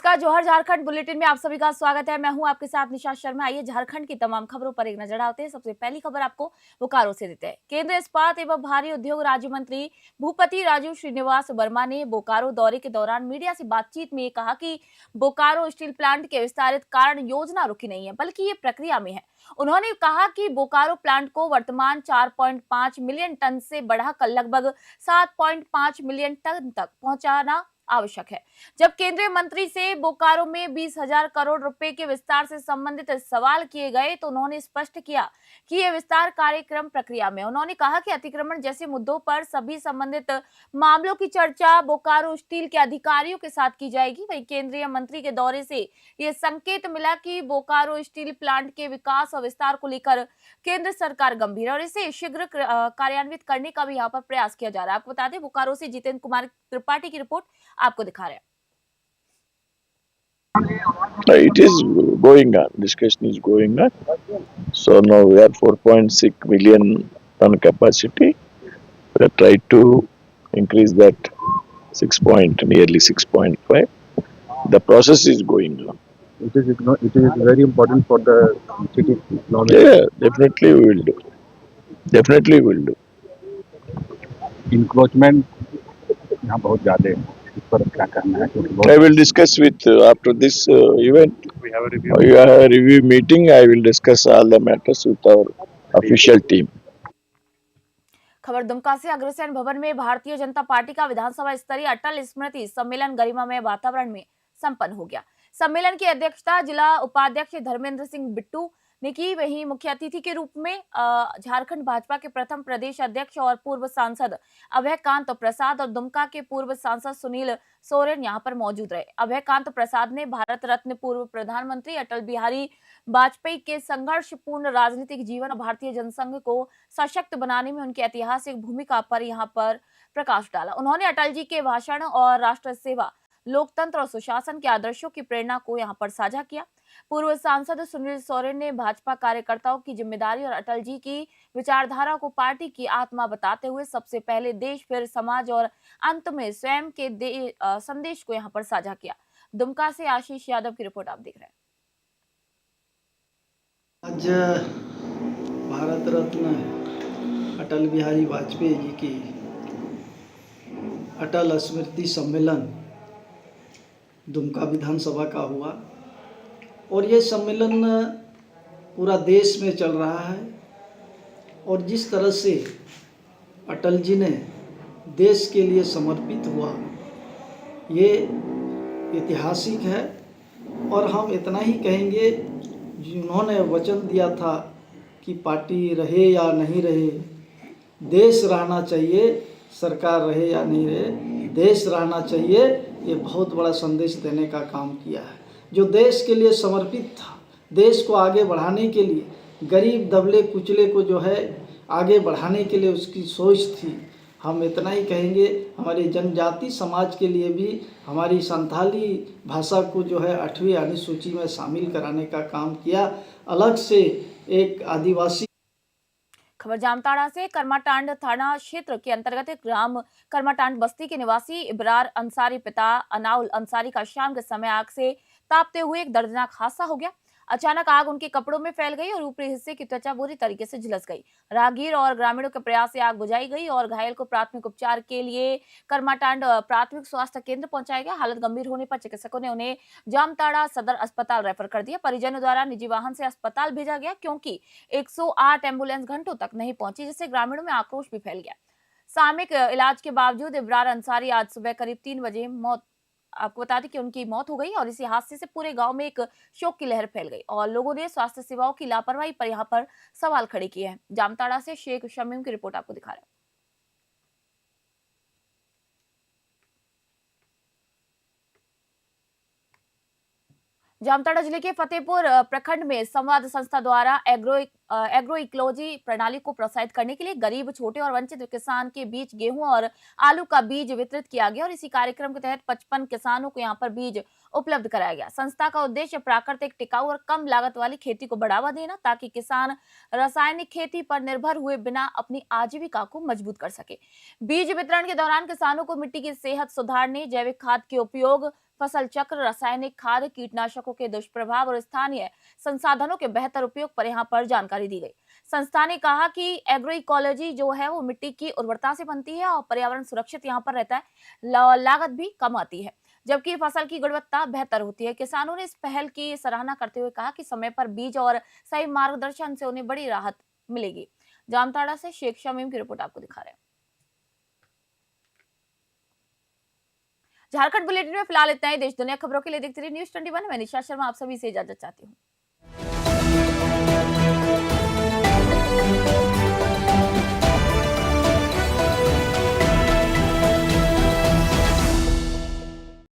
नमस्कार, जौहर झारखंड बुलेटिन में आप सभी का स्वागत है। मैं हूं आपके साथ निशा शर्मा। आइए झारखंड की तमाम खबरों पर एक नजर डालते हैं। सबसे पहली खबर आपको बोकारो से देते हैं। केंद्रीय इस्पात एवं भारी उद्योग राज्य मंत्री भूपति राजू श्रीनिवास वर्मा ने बोकारो दौरे के दौरान मीडिया से बातचीत में कहा कि बोकारो स्टील प्लांट के विस्तारित कारण योजना रुकी नहीं है, बल्कि ये प्रक्रिया में है। उन्होंने कहा कि बोकारो प्लांट को वर्तमान 4.5 मिलियन टन से बढ़ाकर लगभग 7.5 मिलियन टन तक पहुंचाना आवश्यक है। जब केंद्रीय मंत्री से बोकारो में 20,000 करोड़ रुपए के विस्तार से संबंधित सवाल किए गए तो उन्होंने स्पष्ट किया कि यह विस्तार कार्यक्रम प्रक्रिया में। उन्होंने कहा कि अतिक्रमण जैसे मुद्दों पर सभी संबंधित मामलों की चर्चा बोकारो स्टील के अधिकारियों के साथ की जाएगी। वहीं केंद्रीय मंत्री के दौरे से यह संकेत मिला कि बोकारो स्टील प्लांट के विकास और विस्तार को लेकर केंद्र सरकार गंभीर है और इसे शीघ्र कार्यान्वित करने का भी यहाँ पर प्रयास किया जा रहा है। आपको बता दें, बोकारो से जितेंद्र कुमार त्रिपाठी की रिपोर्ट आपको दिखा रहे हैं। It is going on. Discussion is going on. So now we are 4.6 million ton capacity. We are trying to increase that nearly 6.5. The process is going on. It is very important for the city. Yeah, definitely we will do. Definitely we will do. Encroachment यहाँ बहुत ज़्यादा है, इस पर क्या करना है? I will discuss with after this event. We have a review. We have a review meeting. I will discuss all the matters with our official team. खबर दुमका से। अग्रसेन भवन में भारतीय जनता पार्टी का विधानसभा स्तरीय अटल स्मृति सम्मेलन गरिमामय वातावरण में संपन्न हो गया। सम्मेलन की अध्यक्षता जिला उपाध्यक्ष धर्मेंद्र सिंह बिट्टू ने की। वहीं मुख्य अतिथि के रूप में झारखंड भाजपा के प्रथम प्रदेश अध्यक्ष और पूर्व सांसद अभयकांत प्रसाद और दुमका के पूर्व सांसद सुनील सोरेन यहां पर मौजूद रहे। अभयकांत प्रसाद ने भारत रत्न पूर्व प्रधानमंत्री अटल बिहारी वाजपेयी के संघर्षपूर्ण राजनीतिक जीवन और भारतीय जनसंघ को सशक्त बनाने में उनकी ऐतिहासिक भूमिका पर यहां पर प्रकाश डाला। उन्होंने अटल जी के भाषण और राष्ट्र सेवा, लोकतंत्र और सुशासन के आदर्शों की प्रेरणा को यहां पर साझा किया। पूर्व सांसद सुनील सोरेन ने भाजपा कार्यकर्ताओं की जिम्मेदारी और अटल जी की विचारधारा को पार्टी की आत्मा बताते हुए सबसे पहले देश, फिर समाज और अंत में स्वयं के संदेश को यहां पर साझा किया। दुमका से आशीष यादव की रिपोर्ट आप देख रहे हैं। आज भारत रत्न अटल बिहारी वाजपेयी जी की अटल स्मृति सम्मेलन दुमका विधानसभा का हुआ और ये सम्मेलन पूरा देश में चल रहा है। और जिस तरह से अटल जी ने देश के लिए समर्पित हुआ, ये ऐतिहासिक है। और हम इतना ही कहेंगे, जिन्होंने वचन दिया था कि पार्टी रहे या नहीं रहे, देश रहना चाहिए, सरकार रहे या नहीं रहे, देश रहना चाहिए, ये बहुत बड़ा संदेश देने का काम किया है। जो देश के लिए समर्पित था, देश को आगे बढ़ाने के लिए, गरीब दबले कुचले को जो है आगे बढ़ाने के लिए उसकी सोच थी। हम इतना ही कहेंगे, हमारे जनजाति समाज के लिए भी हमारी संथाली भाषा को जो है 8वीं अनुसूची में शामिल कराने का काम किया। अलग से एक आदिवासी। खबर जामताड़ा से। कर्माटांड थाना क्षेत्र के अंतर्गत ग्राम कर्माटांड बस्ती के निवासी इब्रार अंसारी पिता अनाउल अंसारी का शाम के समय आग से तापते हुए एक दर्दनाक हादसा हो गया। अचानक आग उनके कपड़ों में फैल गई और ऊपरी हिस्से की त्वचा बुरी तरीके से झुलस गई। राहगीर और ग्रामीणों के प्रयास से आग बुझाई गई और घायल को प्राथमिक उपचार के लिए कर्माटांड प्राथमिक स्वास्थ्य केंद्र पहुंचाया गया। हालत गंभीर होने पर चिकित्सकों ने उन्हें जामताड़ा सदर अस्पताल रेफर कर दिया। परिजनों द्वारा निजी वाहन से अस्पताल भेजा गया क्योंकि 108 एम्बुलेंस घंटों तक नहीं पहुंची, जिससे ग्रामीणों में आक्रोश भी फैल गया। सामयिक इलाज के बावजूद इब्रार अंसारी आज सुबह करीब 3 बजे आपको बता दें कि उनकी मौत हो गई और इसी हादसे से पूरे गांव में एक शोक की लहर फैल गई और लोगों ने स्वास्थ्य सेवाओं की लापरवाही पर यहां पर सवाल खड़े किए हैं। जामताड़ा से शेख शमीम की रिपोर्ट आपको दिखा रहे हैं। जामताड़ा जिले के फतेहपुर प्रखंड में संवाद संस्था द्वारा एग्रो इकोलॉजी प्रणाली को प्रोत्साहित करने के लिए गरीब, छोटे और वंचित किसान के बीच गेहूं और आलू का बीज वितरित किया गया और इसी कार्यक्रम के तहत 55 किसानों को यहां पर बीज उपलब्ध कराया गया। संस्था का उद्देश्य प्राकृतिक, टिकाऊ और कम लागत वाली खेती को बढ़ावा देना, ताकि किसान रासायनिक खेती पर निर्भर हुए बिना अपनी आजीविका को मजबूत कर सके। बीज वितरण के दौरान किसानों को मिट्टी की सेहत सुधारने, जैविक खाद के उपयोग, फसल चक्र, रासायनिक खाद, कीटनाशकों के दुष्प्रभाव और स्थानीय संसाधनों के बेहतर उपयोग पर यहाँ पर जानकारी दी गई। संस्था ने कहा कि एग्रो इकोलॉजी जो है वो मिट्टी की उर्वरता से बनती है और पर्यावरण सुरक्षित यहाँ पर रहता है, लागत भी कम आती है, जबकि फसल की गुणवत्ता बेहतर होती है। किसानों ने इस पहल की सराहना करते हुए कहा कि समय पर बीज और सही मार्गदर्शन से उन्हें बड़ी राहत मिलेगी। जामताड़ा से शेख शमीम की रिपोर्ट आपको दिखा रहे हैं। झारखंड बुलेटिन में फिलहाल इतना ही। देश दुनिया खबरों के लिए देखते रहिए न्यूज़ 21। मैं निशा शर्मा आप सभी से इजाजत चाहती हूँ।